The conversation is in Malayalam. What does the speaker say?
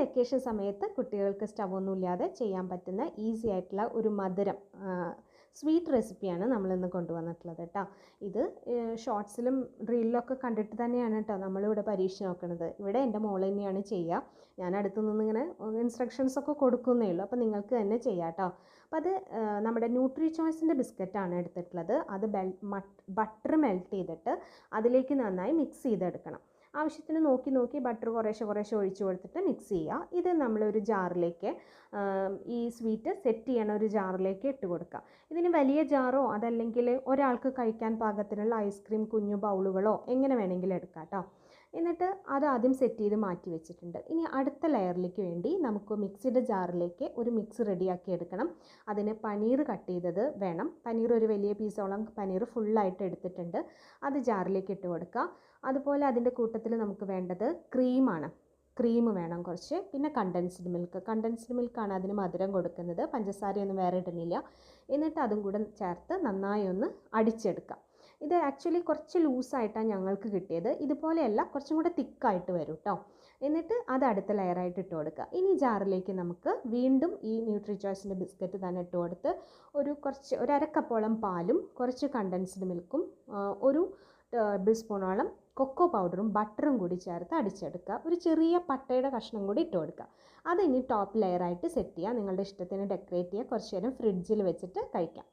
വെക്കേഷൻ സമയത്ത് കുട്ടികൾക്ക് സ്റ്റവൊന്നും ഇല്ലാതെ ചെയ്യാൻ പറ്റുന്ന ഈസി ആയിട്ടുള്ള ഒരു മധുരം സ്വീറ്റ് റെസിപ്പിയാണ് നമ്മളിന്ന് കൊണ്ടുവന്നിട്ടുള്ളത് കേട്ടോ. ഇത് ഷോർട്സിലും റീലിലൊക്കെ കണ്ടിട്ട് തന്നെയാണ് കേട്ടോ നമ്മളിവിടെ പരീക്ഷ നോക്കുന്നത്. ഇവിടെ എൻ്റെ മോൾ തന്നെയാണ് ചെയ്യുക. ഞാൻ അടുത്തു നിന്ന് ഇങ്ങനെ ഇൻസ്ട്രക്ഷൻസൊക്കെ കൊടുക്കുന്നേ ഉള്ളൂ. അപ്പോൾ നിങ്ങൾക്ക് തന്നെ ചെയ്യാം കേട്ടോ. അപ്പോൾ അത് നമ്മുടെ ന്യൂട്രി ചോയ്സിൻ്റെ ബിസ്ക്കറ്റാണ് എടുത്തിട്ടുള്ളത്. അത് ബട്ടർ മെൽറ്റ് ചെയ്തിട്ട് അതിലേക്ക് നന്നായി മിക്സ് ചെയ്തെടുക്കണം. ആവശ്യത്തിന് നോക്കി ബട്ടർ കുറേശ്ശെ ഒഴിച്ച് കൊടുത്തിട്ട് മിക്സ് ചെയ്യുക. ഇത് നമ്മളൊരു ജാറിലേക്ക് ഈ സ്വീറ്റ് സെറ്റ് ചെയ്യണ ഒരു ജാറിലേക്ക് ഇട്ട് കൊടുക്കുക. ഇതിന് വലിയ ജാറോ അതല്ലെങ്കിൽ ഒരാൾക്ക് കഴിക്കാൻ പാകത്തിനുള്ള ഐസ്ക്രീം കുഞ്ഞു ബൗളുകളോ എങ്ങനെ വേണമെങ്കിലും എടുക്കാം കേട്ടോ. എന്നിട്ട് അത് ആദ്യം സെറ്റ് ചെയ്ത് മാറ്റി വെച്ചിട്ടുണ്ട്. ഇനി അടുത്ത ലെയറിലേക്ക് വേണ്ടി നമുക്ക് മിക്സിയുടെ ജാറിലേക്ക് ഒരു മിക്സ് റെഡിയാക്കി എടുക്കണം. അതിന് പനീർ കട്ട് ചെയ്തത് വേണം. പനീർ ഒരു വലിയ പീസോളം പനീർ ഫുള്ളായിട്ട് എടുത്തിട്ടുണ്ട്. അത് ജാറിലേക്ക് ഇട്ട് കൊടുക്കുക. അതുപോലെ അതിൻ്റെ കൂട്ടത്തിൽ നമുക്ക് വേണ്ടത് ക്രീമാണ്. ക്രീം വേണം കുറച്ച്. പിന്നെ കണ്ടൻസ്ഡ് മിൽക്കാണ് അതിന് മധുരം കൊടുക്കുന്നത്. പഞ്ചസാരയൊന്നും വേറെ ഇടുന്നില്ല. എന്നിട്ട് അതും കൂടെ ചേർത്ത് നന്നായി ഒന്ന് അടിച്ചെടുക്കാം. ഇത് ആക്ച്വലി കുറച്ച് ലൂസായിട്ടാണ് ഞങ്ങൾക്ക് കിട്ടിയത്. ഇതുപോലെയല്ല, കുറച്ചും കൂടെ തിക്കായിട്ട് വരും കേട്ടോ. എന്നിട്ട് അത് അടുത്ത ലെയറായിട്ട് ഇട്ട് കൊടുക്കുക. ഇനി ജാറിലേക്ക് നമുക്ക് വീണ്ടും ഈ ന്യൂട്രി ചോയ്സിൻ്റെ ബിസ്ക്കറ്റ് തന്നെ ഇട്ട് കൊടുത്ത് ഒരു അരക്കപ്പോളം പാലും കുറച്ച് കണ്ടൻസ്ഡ് മിൽക്കും ഒരു ടേബിൾ സ്പൂണോളം കൊക്കോ പൗഡറും ബട്ടറും കൂടി ചേർത്ത് അടിച്ചെടുക്കുക. ഒരു ചെറിയ പട്ടയുടെ കഷ്ണം കൂടി ഇട്ട് കൊടുക്കുക. അത് ഇനി ടോപ്പ് ലെയറായിട്ട് സെറ്റ് ചെയ്യുക. നിങ്ങളുടെ ഇഷ്ടത്തിന് ഡെക്കറേറ്റ് ചെയ്യുക. കുറച്ച് നേരം ഫ്രിഡ്ജിൽ വെച്ചിട്ട് കഴിക്കാം.